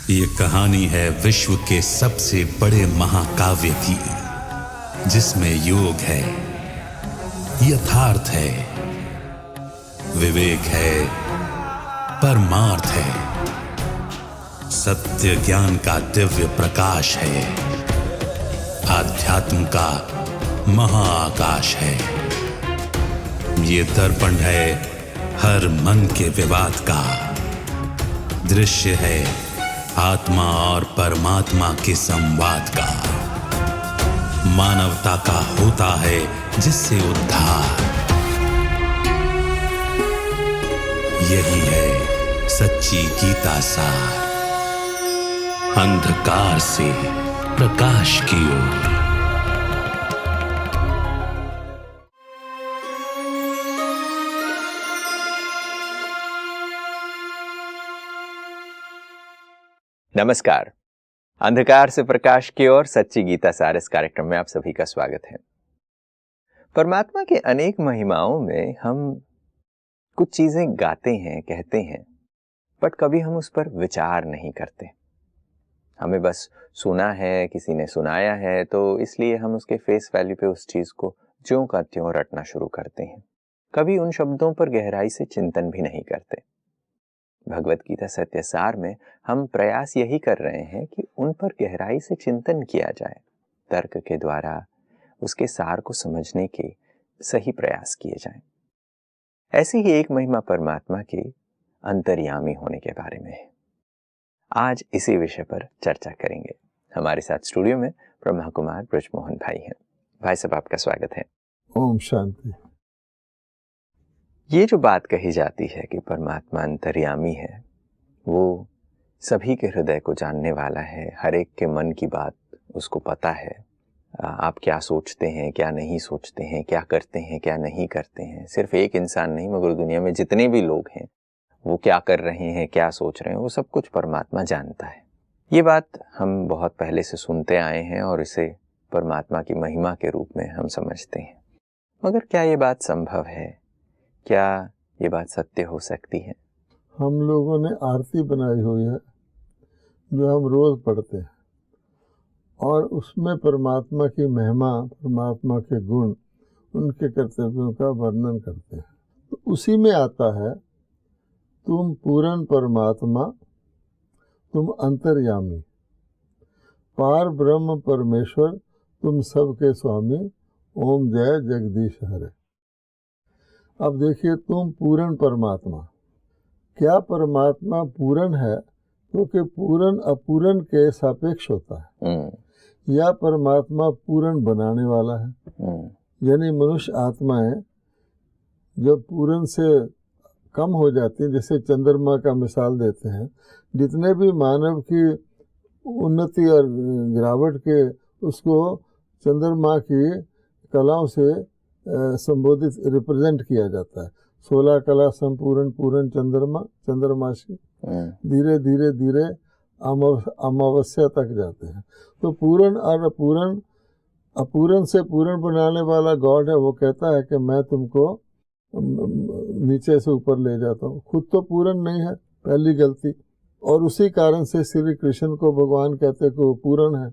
ये कहानी है विश्व के सबसे बड़े महाकाव्य की, जिसमें योग है, यथार्थ है, विवेक है, परमार्थ है, सत्य ज्ञान का दिव्य प्रकाश है, आध्यात्म का महाआकाश है। ये दर्पण है हर मन के विवाद का, दृश्य है आत्मा और परमात्मा के संवाद का, मानवता का होता है जिससे उद्धार। यही है सच्ची गीता सार, अंधकार से प्रकाश की ओर। नमस्कार। अंधकार से प्रकाश की ओर सच्ची गीता सार इस कार्यक्रम में आप सभी का स्वागत है। परमात्मा के अनेक महिमाओं में हम कुछ चीजें गाते हैं, कहते हैं, बट कभी हम उस पर विचार नहीं करते। हमें बस सुना है, किसी ने सुनाया है, तो इसलिए हम उसके फेस वैल्यू पे उस चीज को ज्यों का त्यों रटना शुरू करते हैं। कभी उन शब्दों पर गहराई से चिंतन भी नहीं करते। भगवत गीता सत्य सार में हम प्रयास यही कर रहे हैं कि उन पर गहराई से चिंतन किया जाए, तर्क के द्वारा उसके सार को समझने के सही प्रयास किए जाएं। ऐसी ही एक महिमा परमात्मा के अंतर्यामी होने के बारे में है। आज इसी विषय पर चर्चा करेंगे। हमारे साथ स्टूडियो में ब्रह्मा कुमार ब्रजमोहन भाई हैं। भाई साहब, आपका स्वागत है। ओम शांति। ये जो बात कही जाती है कि परमात्मा अंतर्यामी है, वो सभी के हृदय को जानने वाला है, हर एक के मन की बात उसको पता है। आप क्या सोचते हैं, क्या नहीं सोचते हैं, क्या करते हैं, क्या नहीं करते हैं। सिर्फ एक इंसान नहीं, मगर दुनिया में जितने भी लोग हैं वो क्या कर रहे हैं, क्या सोच रहे हैं, वो सब कुछ परमात्मा जानता है। ये बात हम बहुत पहले से सुनते आए हैं और इसे परमात्मा की महिमा के रूप में हम समझते हैं। मगर क्या ये बात संभव है? क्या ये बात सत्य हो सकती है? हम लोगों ने आरती बनाई हुई है जो हम रोज पढ़ते हैं, और उसमें परमात्मा की महिमा, परमात्मा के गुण, उनके कर्तव्यों का वर्णन करते हैं। तो उसी में आता है, तुम पूर्ण परमात्मा, तुम अंतर्यामी, पार ब्रह्म परमेश्वर, तुम सबके स्वामी, ओम जय जगदीश हरे। अब देखिए, तुम पूर्ण परमात्मा। क्या परमात्मा पूर्ण है? क्योंकि पूर्ण अपूर्ण के सापेक्ष होता है। या परमात्मा पूर्ण बनाने वाला है। यानी मनुष्य आत्माएं जब पूर्ण से कम हो जाती हैं, जैसे चंद्रमा का मिसाल देते हैं, जितने भी मानव की उन्नति और गिरावट के उसको चंद्रमा की कलाओं से संबोधित रिप्रेजेंट किया जाता है। 16 कला संपूर्ण पूर्ण चंद्रमा, चंद्रमासी, धीरे धीरे धीरे अमावस्या तक जाते हैं। तो पूर्ण और अपूर्ण, अपूर्ण से पूर्ण बनाने वाला गॉड है। वो कहता है कि मैं तुमको नीचे से ऊपर ले जाता हूँ। खुद तो पूर्ण नहीं है, पहली गलती। और उसी कारण से श्री कृष्ण को भगवान कहते हैं कि वो पूर्ण है,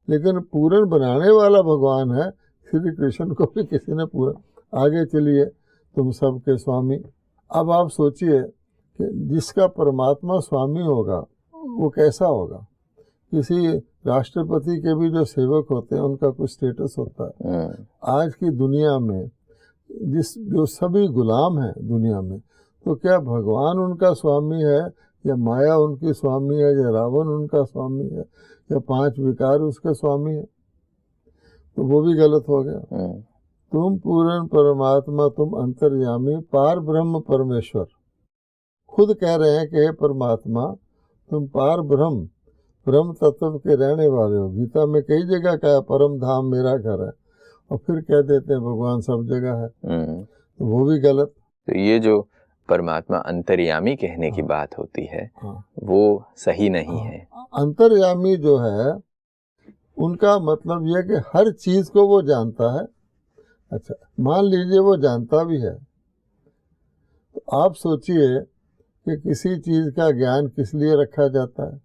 लेकिन पूर्ण बनाने वाला भगवान है। श्री कृष्ण को भी किसी ने पूर्ण। आगे चलिए, तुम सबके स्वामी। अब आप सोचिए कि जिसका परमात्मा स्वामी होगा वो कैसा होगा। किसी राष्ट्रपति के भी जो सेवक होते हैं उनका कुछ स्टेटस होता है। आज की दुनिया में जो सभी गुलाम हैं दुनिया में, तो क्या भगवान उनका स्वामी है, या माया उनकी स्वामी है, या रावण उनका स्वामी है, या 5 विकार उसके स्वामी है? तो वो भी गलत हो गया। तुम पूर्ण परमात्मा, तुम अंतर्यामी, पार ब्रह्म परमेश्वर। खुद कह रहे हैं कि हे परमात्मा, तुम पार ब्रह्म, ब्रह्म तत्व के रहने वाले हो। गीता में कई जगह कहा परम धाम मेरा घर है, और फिर कह देते हैं भगवान सब जगह है। तो वो भी गलत। तो ये जो परमात्मा अंतर्यामी कहने की बात होती है, वो सही नहीं है। अंतर्यामी जो है, उनका मतलब यह कि हर चीज को वो जानता है। अच्छा, मान लीजिए वो जानता भी है, तो आप सोचिए कि किसी चीज का ज्ञान किस लिए रखा जाता है?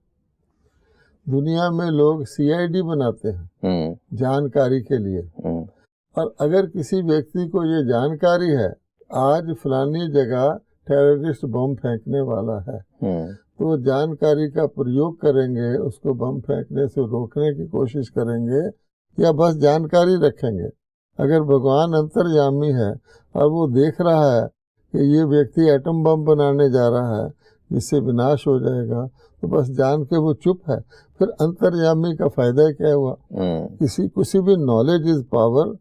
दुनिया में लोग CID बनाते हैं जानकारी के लिए, और अगर किसी व्यक्ति को ये जानकारी है आज फलानी जगह टेररिस्ट बम फेंकने वाला है, तो जानकारी का प्रयोग करेंगे, उसको बम फेंकने से रोकने की कोशिश करेंगे, या बस जानकारी रखेंगे? अगर भगवान अंतर्यामी है और वो देख रहा है कि ये व्यक्ति एटम बम बनाने जा रहा है जिससे विनाश हो जाएगा, तो बस जान के वो चुप है, फिर अंतर्यामी का फायदा क्या हुआ? किसी भी नॉलेज इज पावर,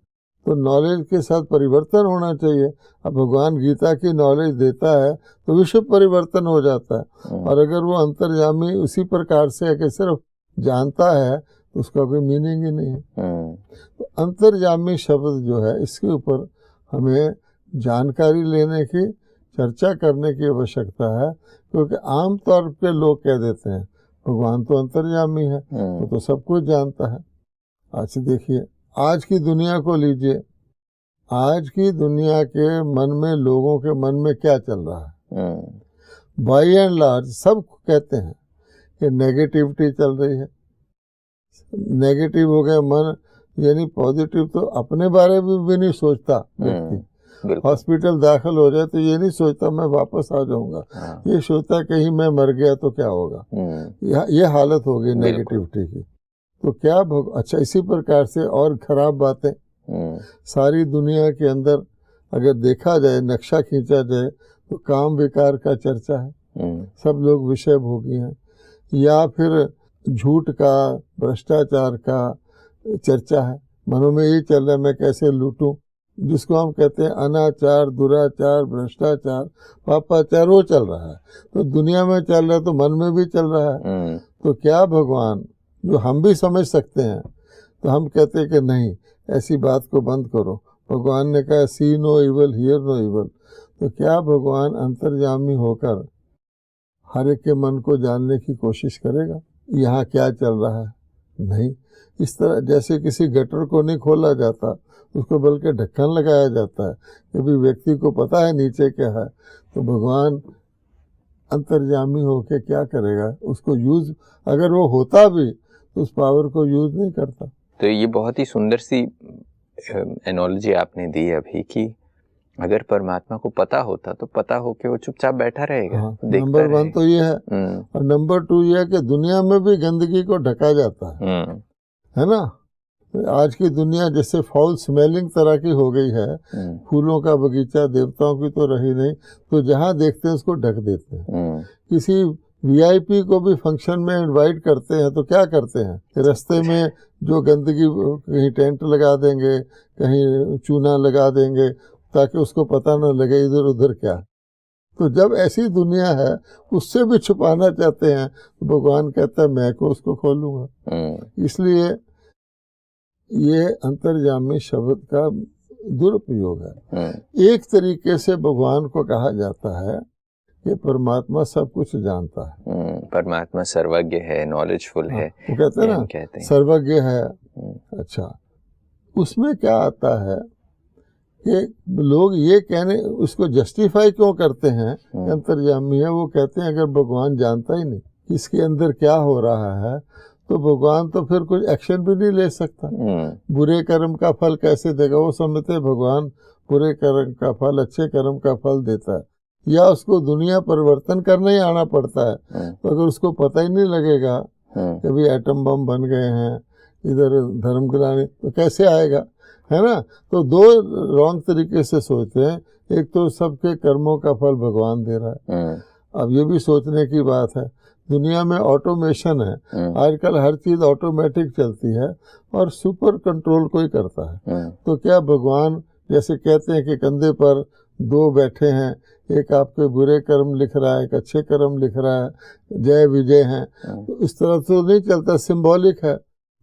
तो नॉलेज के साथ परिवर्तन होना चाहिए। अब भगवान गीता की नॉलेज देता है तो विश्व परिवर्तन हो जाता है, और अगर वो अंतर्यामी उसी प्रकार से है कि सिर्फ जानता है तो उसका कोई मीनिंग ही नहीं है। तो अंतर्यामी शब्द जो है, इसके ऊपर हमें जानकारी लेने की, चर्चा करने की आवश्यकता है, क्योंकि आम तौर पे लोग कह देते हैं भगवान तो अंतर्यामी है, वो तो सब कुछ जानता है। आज देखिए, आज की दुनिया को लीजिए, आज की दुनिया के मन में, लोगों के मन में क्या चल रहा है? बाय एंड लार्ज सब कहते हैं कि नेगेटिविटी चल रही है। नेगेटिव हो गया मन, यानी पॉजिटिव तो अपने बारे में भी नहीं सोचता व्यक्ति। हॉस्पिटल दाखिल हो जाए तो ये नहीं सोचता मैं वापस आ जाऊंगा, ये सोचता कहीं मैं मर गया तो क्या होगा। ये हालत हो गई नेगेटिविटी की। तो क्या अच्छा, इसी प्रकार से और खराब बातें सारी दुनिया के अंदर अगर देखा जाए, नक्शा खींचा जाए, तो काम विकार का चर्चा है, सब लोग विषय भोगी हैं, या फिर झूठ का, भ्रष्टाचार का चर्चा है। मनों में ये चल रहा है मैं कैसे लूटूं, जिसको हम कहते हैं अनाचार, दुराचार, भ्रष्टाचार, पापाचार, वो चल रहा है। तो दुनिया में चल रहा है तो मन में भी चल रहा है। तो क्या भगवान, जो हम भी समझ सकते हैं, तो हम कहते हैं कि नहीं, ऐसी बात को बंद करो। भगवान ने कहा see no evil, hear no evil. तो क्या भगवान अंतर्यामी होकर हर एक के मन को जानने की कोशिश करेगा यहाँ क्या चल रहा है? नहीं। इस तरह जैसे किसी गटर को नहीं खोला जाता, उसको बल्कि ढक्कन लगाया जाता है कि भी व्यक्ति को पता है नीचे क्या है। तो भगवान अंतर्यामी होके क्या करेगा? उसको यूज, अगर वो होता भी तो उस पावर को यूज नहीं करता। तो ये बहुत ही सुंदर सी एनोलॉजी आपने दी अभी, कि अगर परमात्मा को पता होता तो पता हो कि वो चुपचाप बैठा रहेगा। हाँ, नंबर 1 तो ये है। और नंबर 2 ये है कि दुनिया में भी गंदगी को ढका जाता है ना। आज की दुनिया जैसे फाउल स्मेलिंग तरह की हो गई है, फूलों का बगीचा, देवताओं की तो रही नहीं, तो जहाँ देखते हैं उसको ढक देते हैं। किसी VIP को भी फंक्शन में इनवाइट करते हैं तो क्या करते हैं, रास्ते में जो गंदगी, कहीं टेंट लगा देंगे, कहीं चूना लगा देंगे, ताकि उसको पता न लगे इधर उधर क्या। तो जब ऐसी दुनिया है, उससे भी छुपाना चाहते हैं, तो भगवान कहता है मैं को उसको खोलूंगा। इसलिए ये अंतर्यामी शब्द का दुरुपयोग है। एक तरीके से भगवान को कहा जाता है कि परमात्मा सब कुछ जानता है। परमात्मा सर्वज्ञ है, नॉलेजफुल है, वो कहते हैं ना, सर्वज्ञ है। अच्छा, उसमें क्या आता है कि लोग ये कहने, उसको जस्टिफाई क्यों करते हैं अंतर्यामी है? वो कहते हैं अगर भगवान जानता ही नहीं कि इसके अंदर क्या हो रहा है, तो भगवान तो फिर कुछ एक्शन भी नहीं ले सकता। बुरे कर्म का फल कैसे देगा? वो समझते हैं भगवान बुरे कर्म का फल अच्छे कर्म का फल देता है, या उसको दुनिया परिवर्तन करने ही आना पड़ता है। तो अगर उसको पता ही नहीं लगेगा कि भाई एटम बम बन गए हैं, इधर धर्म गिराने, तो कैसे आएगा, है ना। तो दो रॉन्ग तरीके से सोचते हैं। एक तो सबके कर्मों का फल भगवान दे रहा है। अब ये भी सोचने की बात है, दुनिया में ऑटोमेशन है, आजकल हर चीज ऑटोमेटिक चलती है और सुपर कंट्रोल कोई करता है। तो क्या भगवान, जैसे कहते हैं कि कंधे पर 2 बैठे हैं, एक आपके बुरे कर्म लिख रहा है, एक अच्छे कर्म लिख रहा है, जय विजय हैं, तो इस तरह तो नहीं चलता, सिंबॉलिक है।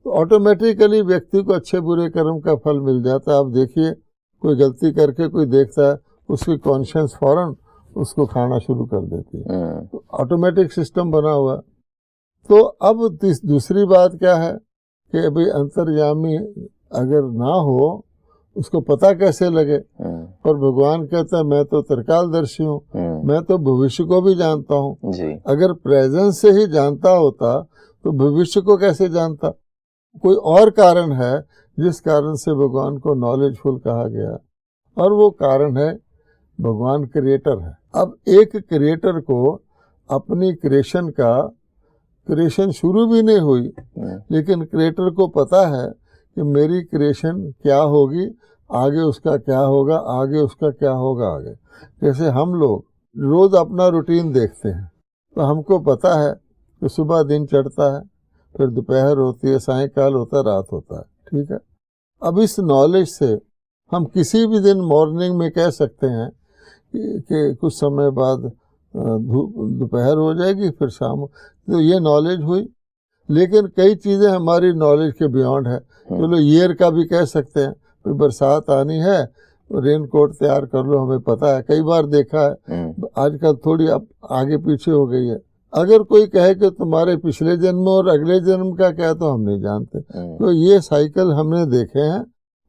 तो ऑटोमेटिकली व्यक्ति को अच्छे बुरे कर्म का फल मिल जाता है। आप देखिए, कोई गलती करके कोई देखता है, उसकी कॉन्शियंस फौरन उसको खाना शुरू कर देती है। तो ऑटोमेटिक सिस्टम बना हुआ। तो अब दूसरी बात क्या है कि भाई अंतर्यामी अगर ना हो, उसको पता कैसे लगे? पर भगवान कहता है मैं तो त्रिकालदर्शी हूँ, मैं तो भविष्य को भी जानता हूँ। अगर प्रेजेंस से ही जानता होता तो भविष्य को कैसे जानता? कोई और कारण है जिस कारण से भगवान को नॉलेजफुल कहा गया, और वो कारण है भगवान क्रिएटर है। अब एक क्रिएटर को अपनी क्रिएशन शुरू भी नहीं हुई, लेकिन क्रिएटर को पता है कि मेरी क्रिएशन क्या होगी, आगे उसका क्या होगा, आगे उसका क्या होगा आगे। जैसे हम लोग रोज अपना रूटीन देखते हैं, तो हमको पता है कि सुबह दिन चढ़ता है, फिर दोपहर होती है, सायंकाल होता है, रात होता है, ठीक है। अब इस नॉलेज से हम किसी भी दिन मॉर्निंग में कह सकते हैं कि कुछ समय बाद दोपहर हो जाएगी, फिर शाम, तो ये नॉलेज हुई। लेकिन कई चीज़ें हमारी नॉलेज के बियॉन्ड है। चलो ईयर का भी कह सकते हैं, फिर बरसात आनी है, रेन कोट तैयार कर लो, हमें पता है, कई बार देखा है। आजकल थोड़ी अब आगे पीछे हो गई है। अगर कोई कहे कि तुम्हारे पिछले जन्म और अगले जन्म का क्या, तो हम नहीं जानते। तो ये साइकिल हमने देखे हैं,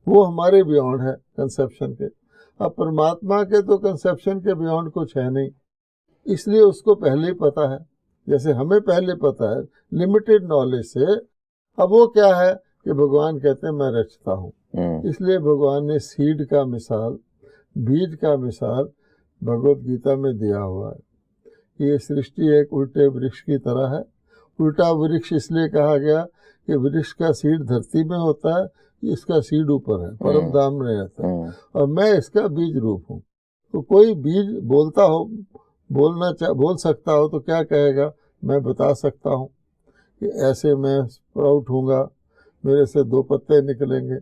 वो हमारे बियॉन्ड है कंसेप्शन के। अब परमात्मा के तो कंसेप्शन के बियॉन्ड कुछ है नहीं, इसलिए उसको पहले ही पता है, जैसे हमें पहले पता है लिमिटेड नॉलेज से। अब वो क्या है कि भगवान कहते हैं मैं रचता हूँ, इसलिए भगवान ने सीड का मिसाल, बीज का मिसाल भगवत गीता में दिया हुआ है। ये सृष्टि एक उल्टे वृक्ष की तरह है। उल्टा वृक्ष इसलिए कहा गया कि वृक्ष का सीड धरती में होता है, इसका सीड ऊपर है, परम धाम में रहता है, और मैं इसका बीज रूप हूँ। तो कोई बीज बोलता हो, बोल सकता हो, तो क्या कहेगा? मैं बता सकता हूँ कि ऐसे मैं स्प्राउट हूँगा, मेरे से 2 पत्ते निकलेंगे।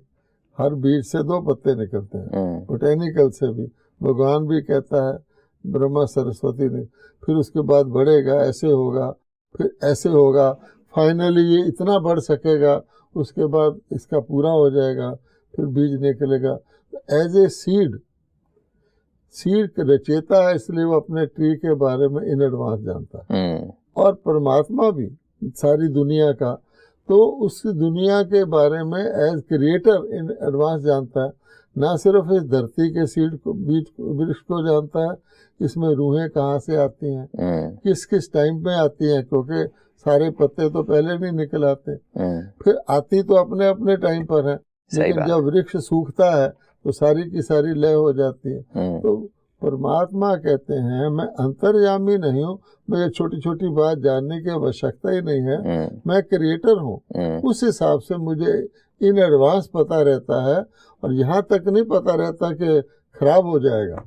हर बीज से 2 पत्ते निकलते हैं, बोटेनिकल से भी। भगवान भी कहता है, ब्रह्मा सरस्वती ने, फिर उसके बाद बढ़ेगा, ऐसे होगा, फिर ऐसे होगा, फाइनली ये इतना बढ़ सकेगा, उसके बाद इसका पूरा हो जाएगा, फिर बीज निकलेगा। एज ए सीड रचेता है, इसलिए वो अपने ट्री के बारे में इन एडवांस जानता है। और परमात्मा भी सारी दुनिया का, तो उस दुनिया के बारे में एज क्रिएटर इन एडवांस जानता है। ना सिर्फ इस धरती के सीड को, बीज वृक्ष को जानता है, इसमें रूहें कहाँ से आती हैं, किस किस टाइम में आती हैं, क्योंकि सारे पत्ते तो पहले नहीं निकल आते, फिर आती तो अपने अपने टाइम पर है, लेकिन जब वृक्ष सूखता है तो सारी की सारी लय हो जाती है। तो परमात्मा कहते हैं मैं अंतर्यामी नहीं हूँ, मुझे छोटी छोटी बात जानने की आवश्यकता ही नहीं है, मैं क्रिएटर हूँ। उस हिसाब से मुझे इन एडवांस पता रहता है, और यहाँ तक नहीं पता रहता कि खराब हो जाएगा।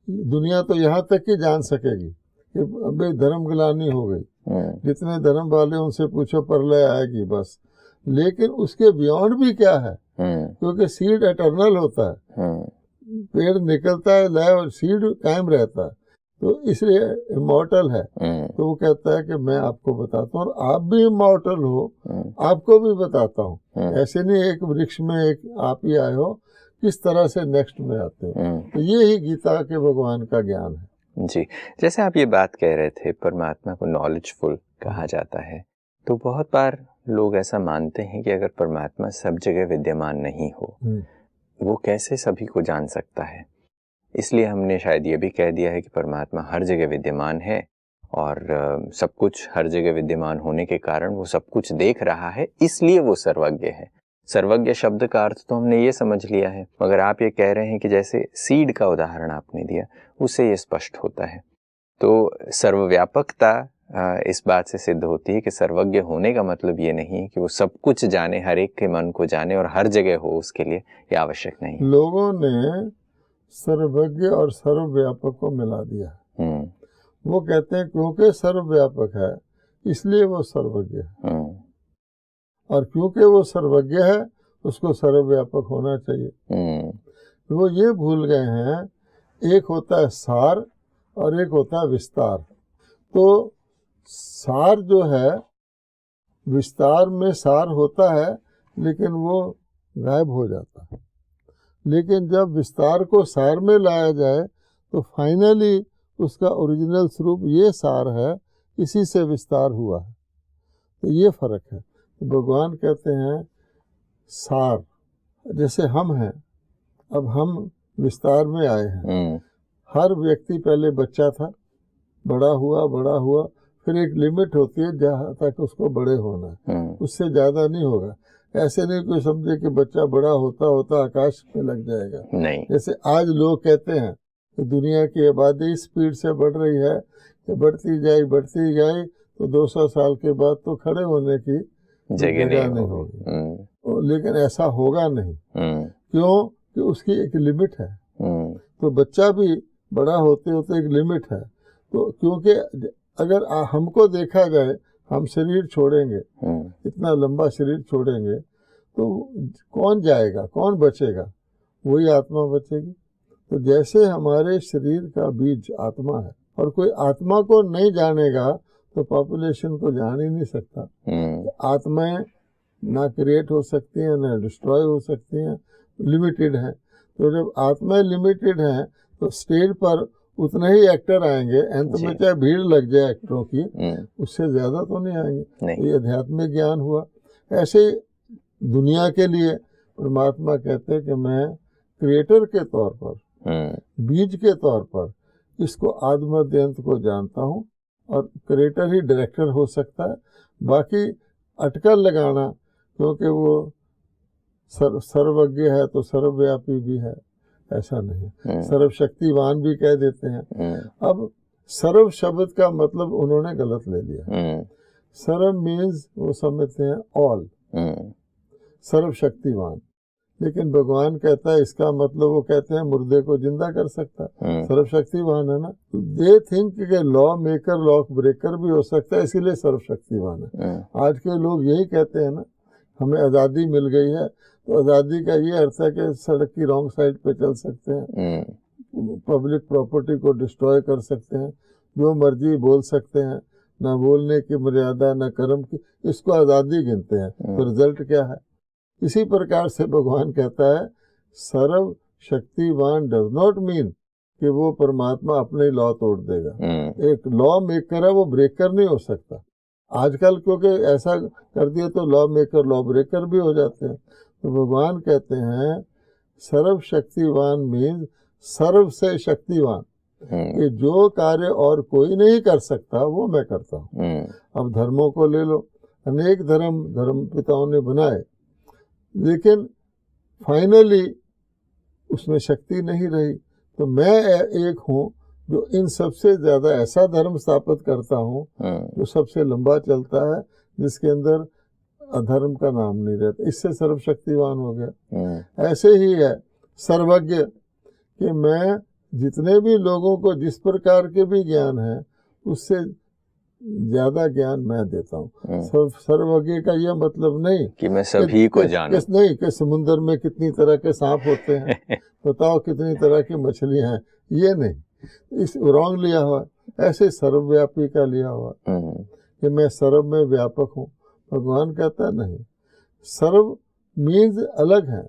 दुनिया तो यहाँ तक ही जान सकेगी कि अबे धर्म ग्लानि हो गई, जितने धर्म वाले उनसे पूछो प्रलय आएगी बस। लेकिन उसके बियॉन्ड भी क्या है, क्योंकि सीड एटर्नल होता है, पेड़ निकलता है, लय और सीड कायम रहता है, तो इसलिए इमॉर्टल है। तो वो कहता है कि मैं आपको बताता हूँ, और आप भी इमॉर्टल हो, आपको भी बताता हूँ। ऐसे नहीं एक वृक्ष में एक आप ही आए हो, किस तरह से नेक्स्ट में आते हो। तो ये ही गीता के भगवान का ज्ञान है। जी, जैसे आप ये बात कह रहे थे, परमात्मा को नॉलेजफुल कहा जाता है, तो बहुत बार लोग ऐसा मानते हैं कि अगर परमात्मा सब जगह विद्यमान नहीं हो, वो कैसे सभी को जान सकता है। इसलिए हमने शायद ये भी कह दिया है कि परमात्मा हर जगह विद्यमान है, और सब कुछ हर जगह विद्यमान होने के कारण वो सब कुछ देख रहा है, इसलिए वो सर्वज्ञ है। सर्वज्ञ शब्द का अर्थ तो हमने ये समझ लिया है, मगर आप ये कह रहे हैं कि जैसे सीड का उदाहरण आपने दिया, उससे ये स्पष्ट होता है। तो सर्वव्यापकता इस बात से सिद्ध होती है कि सर्वज्ञ होने का मतलब ये नहीं कि वो सब कुछ जाने, हर एक के मन को जाने और हर जगह हो, उसके लिए ये आवश्यक नहीं। लोगों ने सर्वज्ञ और सर्वव्यापक को मिला दिया। वो कहते हैं क्योंकि सर्वव्यापक है इसलिए वो सर्वज्ञ है, और क्योंकि वो सर्वज्ञ है उसको सर्वव्यापक होना चाहिए। वो ये भूल गए हैं, एक होता है सार और एक होता है विस्तार। तो सार जो है, विस्तार में सार होता है लेकिन वो गायब हो जाता है, लेकिन जब विस्तार को सार में लाया जाए तो फाइनली उसका ओरिजिनल स्वरूप ये सार है, इसी से विस्तार हुआ है। तो ये फर्क है। तो भगवान कहते हैं सार, जैसे हम हैं, अब हम विस्तार में आए हैं। हर व्यक्ति पहले बच्चा था, बड़ा हुआ, फिर एक लिमिट होती है जहाँ तक उसको बड़े होना है, उससे ज्यादा नहीं होगा। ऐसे नहीं कोई समझे कि बच्चा बड़ा होता होता आकाश में लग जाएगा। नहीं। जैसे आज लोग कहते हैं कि दुनिया की आबादी स्पीड से बढ़ रही है, कि बढ़ती जाए तो 200 साल के बाद तो खड़े होने की जगह नहीं होगी। लेकिन ऐसा होगा नहीं। क्यों? कि उसकी एक लिमिट है। तो बच्चा भी बड़ा होते होते एक लिमिट है। तो क्योंकि अगर हमको देखा जाए, हम शरीर छोड़ेंगे, इतना लंबा शरीर छोड़ेंगे, तो कौन जाएगा, कौन बचेगा? वही आत्मा बचेगी। तो जैसे हमारे शरीर का बीज आत्मा है, और कोई आत्मा को नहीं जानेगा तो पॉपुलेशन को जान ही नहीं सकता। आत्माएं ना क्रिएट हो सकती हैं, ना डिस्ट्रॉय हो सकती हैं, लिमिटेड हैं। तो जब आत्माएं लिमिटेड हैं तो स्टेज पर उतने ही एक्टर आएंगे, अंत में चाहे भीड़ लग जाए एक्टरों की, उससे ज्यादा तो नहीं आएंगे। ये आध्यात्मिक ज्ञान हुआ। ऐसे दुनिया के लिए परमात्मा कहते हैं कि मैं क्रिएटर के तौर पर, बीज के तौर पर इसको आदि मध्य अंत को जानता हूँ, और क्रिएटर ही डायरेक्टर हो सकता है। बाकी अटकल लगाना, क्योंकि वो सर्वज्ञ है तो सर्वव्यापी भी है, ऐसा नहीं। सर्वशक्तिवान भी कह देते हैं। अब सर्व शब्द का मतलब उन्होंने गलत ले लिया। सर्व मीन्स वो समझते हैं ऑल, सर्वशक्तिवान। लेकिन भगवान कहता है इसका मतलब, वो कहते हैं मुर्दे को जिंदा कर सकता है, सर्वशक्तिवान है ना। दे थिंक कि लॉ मेकर लॉ ब्रेकर भी हो सकता है, इसीलिए सर्वशक्तिवान है। आज के लोग यही कहते हैं ना, हमें आज़ादी मिल गई है, तो आज़ादी का ये अर्थ है कि सड़क की रॉन्ग साइड पे चल सकते हैं, पब्लिक प्रॉपर्टी को डिस्ट्रॉय कर सकते हैं, जो मर्जी बोल सकते हैं, ना बोलने की मर्यादा, ना कर्म की, इसको आज़ादी गिनते हैं। तो रिजल्ट क्या है? इसी प्रकार से भगवान कहता है सर्व शक्तिवान डज नॉट मीन कि वो परमात्मा अपने लॉ तोड़ देगा। एक लॉ मेकर है, वो ब्रेकर नहीं हो सकता। आजकल क्योंकि ऐसा कर दिया तो लॉ मेकर लॉ ब्रेकर भी हो जाते हैं। तो भगवान कहते हैं सर्व शक्तिवान मीन सर्व से शक्तिवान, कि जो कार्य और कोई नहीं कर सकता वो मैं करता हूँ। अब धर्मों को ले लो, अनेक धर्म पिताओं ने बनाए, लेकिन फाइनली उसमें शक्ति नहीं रही। तो मैं एक हूँ जो इन सबसे ज्यादा ऐसा धर्म स्थापित करता हूँ जो सबसे लंबा चलता है, जिसके अंदर अधर्म का नाम नहीं रहता। इससे सर्वशक्तिवान हो गया। ऐसे ही है सर्वज्ञ, कि मैं जितने भी लोगों को जिस प्रकार के भी ज्ञान है उससे ज्यादा ज्ञान मैं देता हूँ। सर्वज्ञ का यह मतलब नहीं कि मैं सभी को जानूं। नहीं कि समुद्र में कितनी तरह के सांप होते हैं, बताओ कितनी तरह की मछलियां हैं, ये नहीं, इस रॉन्ग लिया हुआ। ऐसे सर्वव्यापी का लिया हुआ कि मैं सर्व में व्यापक हूँ। भगवान कहता है नहीं, सर्व मीन्स अलग है।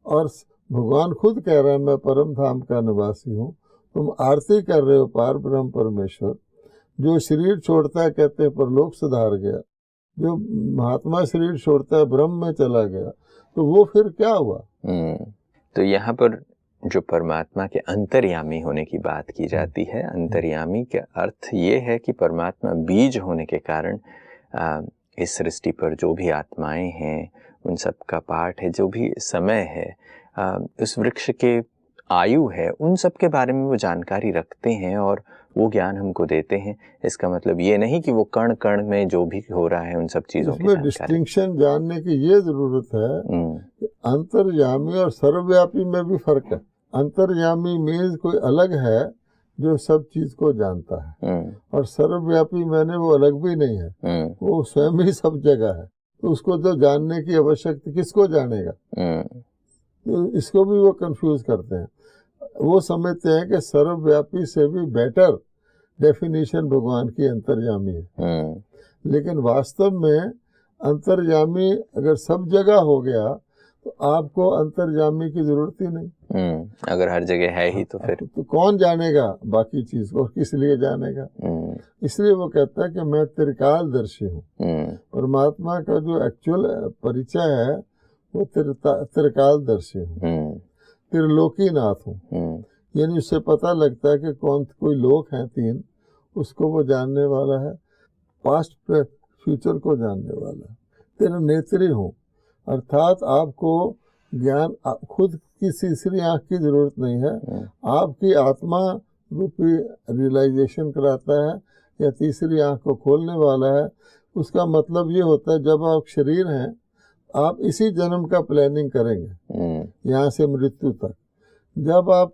और भगवान खुद कह रहा है मैं परम धाम का निवासी हूँ। तुम आरती कर रहे हो पार ब्रह्म परमेश्वर, जो शरीर छोड़ता है कहते हैं परलोक सुधार गया, जो महात्मा शरीर छोड़ता है ब्रह्म में चला गया, तो वो फिर क्या हुआ? तो यहाँ पर जो परमात्मा के अंतर्यामी होने की बात की जाती है, अंतर्यामी का अर्थ ये है कि परमात्मा बीज होने के कारण इस सृष्टि पर जो भी आत्माएं हैं उन सब का पाठ है, जो भी समय है, उस वृक्ष के आयु है, उन सब के बारे में वो जानकारी रखते हैं और वो ज्ञान हमको देते हैं। इसका मतलब ये नहीं कि वो कण कण में जो भी हो रहा है उन सब चीजों की जानकारी। डिस्टिंक्शन जानने की ये जरूरत है कि अंतर्यामी और सर्वव्यापी में भी फर्क है। अंतर्यामी मीन्स कोई अलग है जो सब चीज को जानता है, और सर्वव्यापी मैंने वो अलग भी नहीं है, वो स्वयं ही सब जगह है। तो उसको तो जानने की आवश्यकता, किसको जानेगा? तो इसको भी वो कंफ्यूज करते हैं। वो समझते हैं कि सर्वव्यापी से भी बेटर डेफिनेशन भगवान की अंतर्यामी है। लेकिन वास्तव में अंतर्यामी अगर सब जगह हो गया तो आपको अंतर्यामी की जरूरत ही नहीं। अगर हर जगह है ही तो फिर तो कौन जानेगा बाकी चीज को, किस लिए जानेगा? इसलिए वो कहता है कि मैं त्रिकालदर्शी हूँ। परमात्मा का जो एक्चुअल परिचय है वो त्रिकालदर्शी हूँ, त्रिलोकीनाथ हूँ। यानी उससे पता लगता है कि कोई लोक हैं तीन, उसको वो जानने वाला है, पास्ट फ्यूचर को जानने वाला है। तेरा नेत्री हूँ, अर्थात आपको ज्ञान खुद की तीसरी आंख की जरूरत नहीं है, आपकी आत्मा रूपी रियलाइजेशन कराता है या तीसरी आंख को खोलने वाला है। उसका मतलब ये होता है जब आप शरीर हैं, आप इसी जन्म का प्लानिंग करेंगे यहाँ से मृत्यु तक। जब आप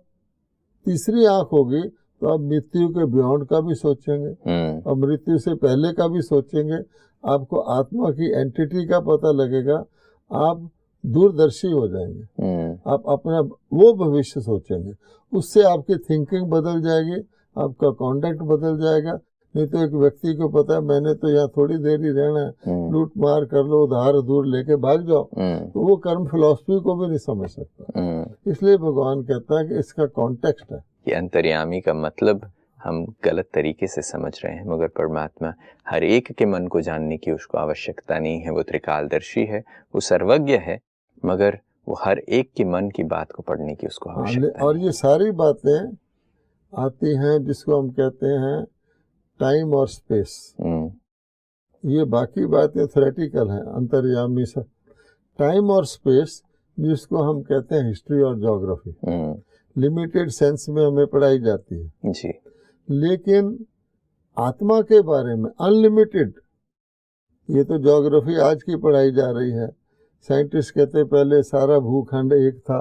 तीसरी आंख होगी तो आप मृत्यु के बियॉन्ड का भी सोचेंगे और मृत्यु से पहले का भी सोचेंगे। आपको आत्मा की एंटिटी का पता लगेगा, आप दूरदर्शी हो जाएंगे, आप अपना वो भविष्य सोचेंगे, उससे आपकी थिंकिंग बदल जाएगी, आपका कॉन्डक्ट बदल जाएगा। नहीं तो एक व्यक्ति को पता है मैंने तो यहाँ थोड़ी देर ही रहना है, लूट मार कर लो, उधार दूर लेके भाग जाओ, तो वो कर्म फिलॉसफी को भी नहीं समझ सकता। इसलिए भगवान कहता है कि इसका कॉन्टेक्स्ट है कि अंतर्यामी का मतलब हम गलत तरीके से समझ रहे हैं, मगर परमात्मा हर एक के मन को जानने की उसको आवश्यकता नहीं है। वो त्रिकालदर्शी है, वो सर्वज्ञ है, मगर वो हर एक के मन की बात को पढ़ने की उसको आवश्यकता और ये सारी बातें आती हैं जिसको हम कहते हैं टाइम और स्पेस। ये बाकी बातें थ्योरेटिकल हैं, अंतर्यामी सब। टाइम और स्पेस जिसको हम कहते हैं हिस्ट्री और ज्योग्राफी, लिमिटेड सेंस में हमें पढ़ाई जाती है जी। लेकिन आत्मा के बारे में अनलिमिटेड, ये तो ज्योग्राफी आज की पढ़ाई जा रही है। साइंटिस्ट कहते पहले सारा भूखंड एक था।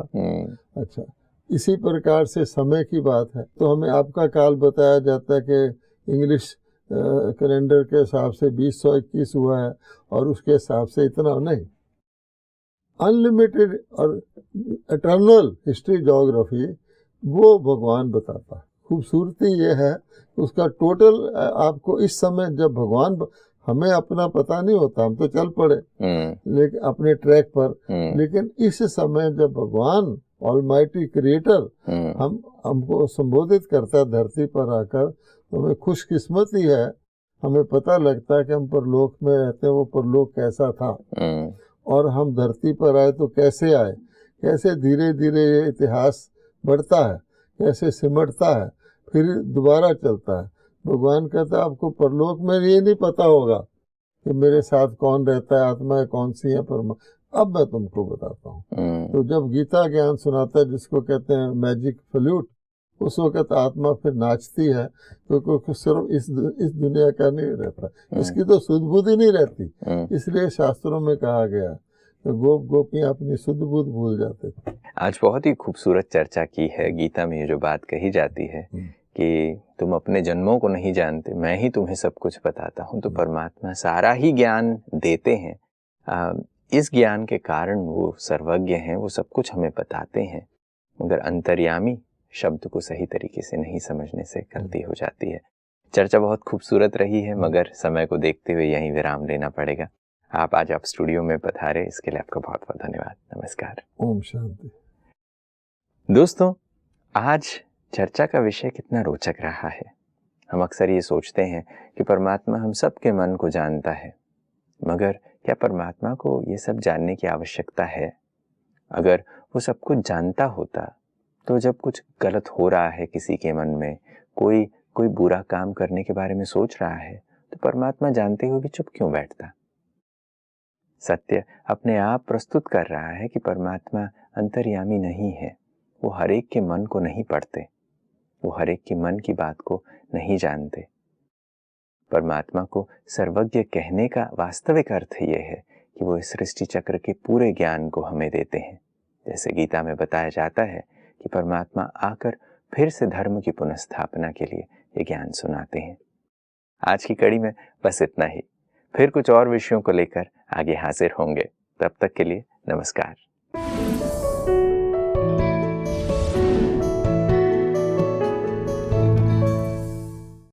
अच्छा, इसी प्रकार से समय की बात है तो हमें आपका काल बताया जाता है कि इंग्लिश कैलेंडर के हिसाब से 2021 हुआ है और उसके हिसाब से इतना नहीं। अनलिमिटेड और एटर्नल हिस्ट्री ज्योग्राफी वो भगवान बताता है। खूबसूरती ये है उसका टोटल आपको इस समय जब भगवान, हमें अपना पता नहीं होता, हम तो चल पड़े लेकिन अपने ट्रैक पर, लेकिन इस समय जब भगवान ऑलमाइटी क्रिएटर हमको संबोधित करता है धरती पर आकर, तो हमें खुशकिस्मती है, हमें पता लगता है कि हम परलोक में रहते हैं, वो परलोक कैसा था और हम धरती पर आए तो कैसे आए, कैसे धीरे धीरे ये इतिहास बढ़ता है, कैसे सिमटता है, फिर दोबारा चलता है। भगवान कहता है आपको परलोक में ये नहीं पता होगा कि मेरे साथ कौन रहता है, आत्माएं कौन सी है, अब मैं तुमको बताता हूँ। तो जब गीता ज्ञान सुनाता है जिसको कहते हैं मैजिक फ्लूट, उस वक्त आत्मा फिर नाचती है, क्योंकि सिर्फ इस दुनिया का नहीं रहता, इसकी तो सुध बुध ही नहीं रहती। इसलिए शास्त्रों में कहा गया तो गोप गोपियां अपनी सुध बुध भूल जाते थे। आज बहुत ही खूबसूरत चर्चा की है। गीता में ये जो बात कही जाती है कि तुम अपने जन्मों को नहीं जानते, मैं ही तुम्हें सब कुछ बताता हूँ, तो परमात्मा सारा ही ज्ञान देते हैं। इस ज्ञान के कारण वो सर्वज्ञ हैं, वो सब कुछ हमें बताते हैं, मगर अंतर्यामी शब्द को सही तरीके से नहीं समझने से गलती हो जाती है। चर्चा बहुत खूबसूरत रही है, मगर समय को देखते हुए यहीं विराम लेना पड़ेगा। आप आज आप स्टूडियो में पधारे, इसके लिए आपका बहुत बहुत धन्यवाद। नमस्कार। ओम शांति। दोस्तों, आज चर्चा का विषय कितना रोचक रहा है। हम अक्सर ये सोचते हैं कि परमात्मा हम सब के मन को जानता है, मगर क्या परमात्मा को ये सब जानने की आवश्यकता है? अगर वो सब कुछ जानता होता तो जब कुछ गलत हो रहा है किसी के मन में, कोई बुरा काम करने के बारे में सोच रहा है, तो परमात्मा जानते हुए भी चुप क्यों बैठता? सत्य अपने आप प्रस्तुत कर रहा है कि परमात्मा अंतर्यामी नहीं है। वो हर एक के मन को नहीं पढ़ते, वो हर एक के मन की बात को नहीं जानते। परमात्मा को सर्वज्ञ कहने का वास्तविक अर्थ ये है कि वो इस सृष्टि चक्र के पूरे ज्ञान को हमें देते हैं। जैसे गीता में बताया जाता है कि परमात्मा आकर फिर से धर्म की पुनर्स्थापना के लिए ये ज्ञान सुनाते हैं। आज की कड़ी में बस इतना ही। फिर कुछ और विषयों को लेकर आगे हाजिर होंगे। तब तक के लिए नमस्कार।